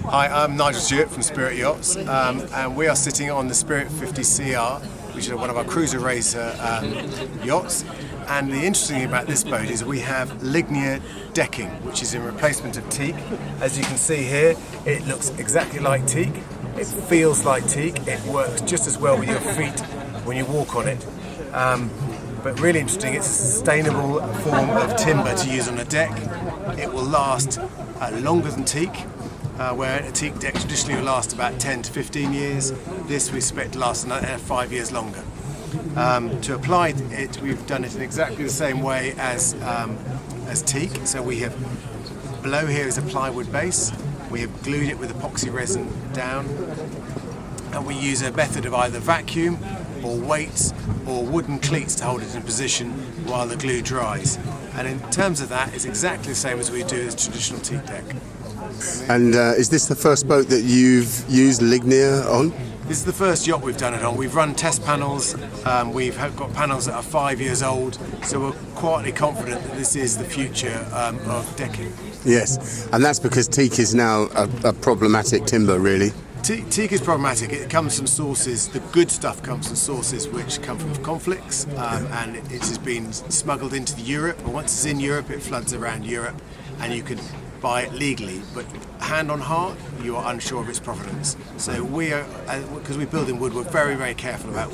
Hi, I'm Nigel Stewart from Spirit Yachts, and we are sitting on the Spirit 50 CR, which is one of our cruiser racer yachts. And the interesting thing about this boat is we have Lignia decking, which is in replacement of teak. As you can see here, it looks exactly like teak. It feels like teak. It works just as well with your feet when you walk on it. But really interesting, it's a sustainable form of timber to use on a deck. It will last longer than teak, where a teak deck traditionally will last about 10 to 15 years. This we expect to last another 5 years longer. To apply it, we've done it in exactly the same way as teak. So we have, below here is a plywood base. We have glued it with epoxy resin down, and we use a method of either vacuum or weights or wooden cleats to hold it in position while the glue dries. And in terms of that, it's exactly the same as we do as traditional teak deck. And is this the first boat that you've used Lignia on? This is the first yacht we've done it on. We've run test panels, we've got panels that are 5 years old, so we're quietly confident that this is the future of decking. Yes, and that's because teak is now a problematic timber, really. Teak is problematic. It comes from sources, the good stuff comes from sources which come from conflicts, and it has been smuggled into Europe. But once it's in Europe, it floods around Europe, and you can buy it legally, but hand on heart, you are unsure of its provenance. So we are, because we build in wood, we're very, very careful about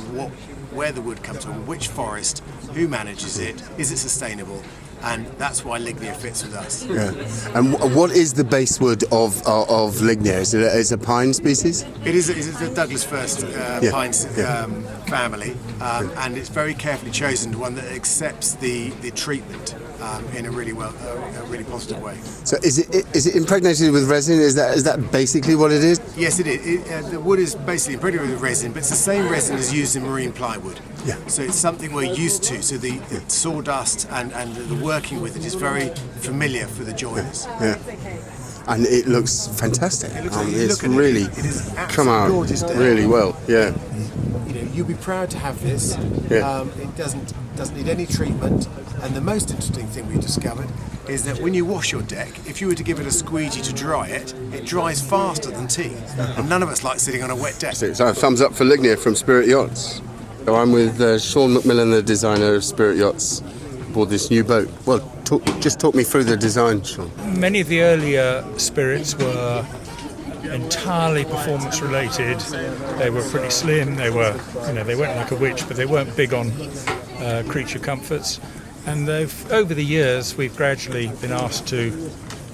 where the wood comes from, which forest, who manages it, is it sustainable, and that's why Lignia fits with us. Yeah. And what is the base wood of Lignia? Is it a pine species? It is the Douglas first pine family, and it's very carefully chosen, one that accepts the treatment in a really positive way. So is it impregnated with resin? Is that basically what it is? Yes, it is. The wood is basically impregnated with resin, but it's the same resin as used in marine plywood. Yeah. So it's something we're used to. So the sawdust and the working with it is very familiar for the joiners. Yeah. And it looks fantastic. It's really come out really well. Yeah. You'll be proud to have this. Yeah. It doesn't need any treatment, and the most interesting thing we discovered is that when you wash your deck, if you were to give it a squeegee to dry it, it dries faster than teak, and none of us like sitting on a wet deck. So thumbs up for Lignia from Spirit Yachts. So I'm with Sean McMillan, the designer of Spirit Yachts, aboard this new boat. Well, just talk me through the design, Sean. Many of the earlier Spirits were entirely performance related. They were pretty slim. They went like a witch, but they weren't big on creature comforts. And over the years, we've gradually been asked to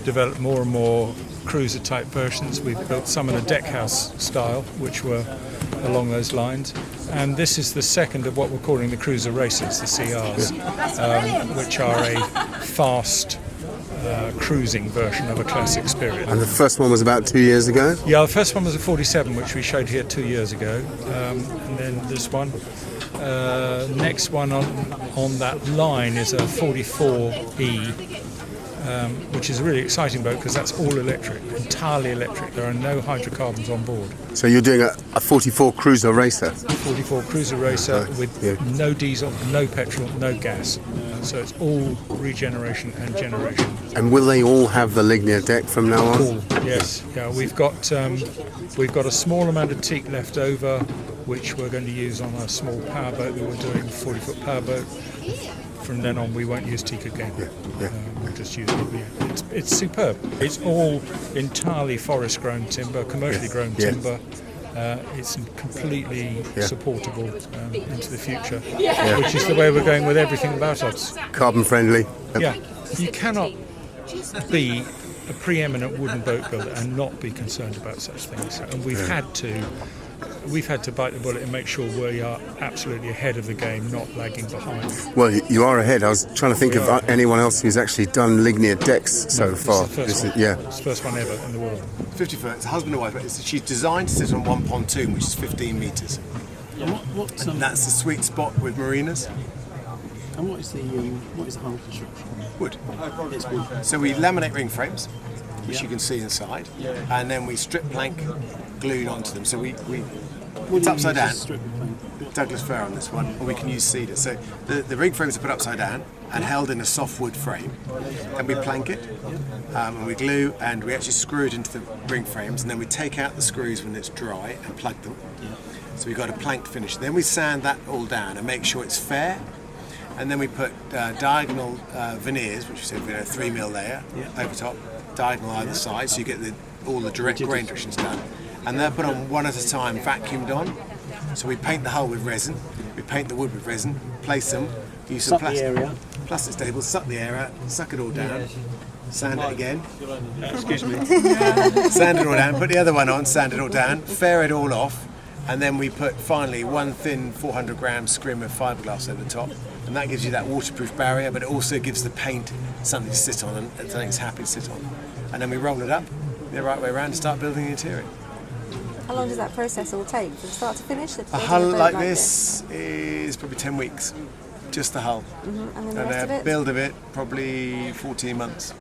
develop more and more cruiser type versions. We've built some in a deck house style, which were along those lines. And this is the second of what we're calling the cruiser racers, the CRs, which are a fast cruising version of a classic Spirit. And the first one was about 2 years ago? Yeah, the first one was a 47, which we showed here 2 years ago. And then this one. Next one on that line is a 44E, which is a really exciting boat because that's all electric, entirely electric. There are no hydrocarbons on board. So you're doing a 44 cruiser racer? 44 cruiser racer with no diesel, no petrol, no gas. So it's all regeneration and generation. And will they all have the Lignia deck from now on? All, yes. Yeah, we've got a small amount of teak left over, which we're going to use on a small power boat that we're doing, a 40-foot power boat. From then on, we won't use teak again. We'll just use Lignia. It's superb. It's all entirely forest-grown timber, commercially grown timber. It's completely supportable into the future, which is the way we're going with everything about us. Carbon friendly. Yeah, you cannot be a preeminent wooden boat builder and not be concerned about such things. And we've had to bite the bullet and make sure we are absolutely ahead of the game, not lagging behind. Well, you are ahead. I was trying to think of anyone else who's actually done Lignia decks so far. It's the first one ever in the world. 50 foot, it's a husband and wife, but she's designed to sit on one pontoon, which is 15 metres. And that's the sweet spot with marinas. And what is the hull construction? Wood. It's wood. So we laminate ring frames, which you can see inside, and then we strip plank glued onto them. So it's upside down. Douglas fir on this one, or we can use cedar. So the ring frames are put upside down, and held in a soft wood frame. And we plank it, and we glue, and we actually screw it into the ring frames, and then we take out the screws when it's dry and plug them. So we've got a planked finish. Then we sand that all down and make sure it's fair. And then we put diagonal veneers, which is a 3mm layer over top, diagonal either side, so you get all the direct grain directions done. And they're put on one at a time, vacuumed on. So we paint the hull with resin, we paint the wood with resin, place them, use some plastic staples, suck the air out, suck it all down, sand it again. Excuse me. Sand it all down, put the other one on, sand it all down, fair it all off, and then we put finally one thin 400-gram scrim of fiberglass over the top, and that gives you that waterproof barrier, but it also gives the paint something to sit on and something it's happy to sit on. And then we roll it up the right way around and start building the interior. How long does that process all take, from start to finish? A hull like this is probably 10 weeks, just the hull. And then the rest of it? Build of it, probably 14 months.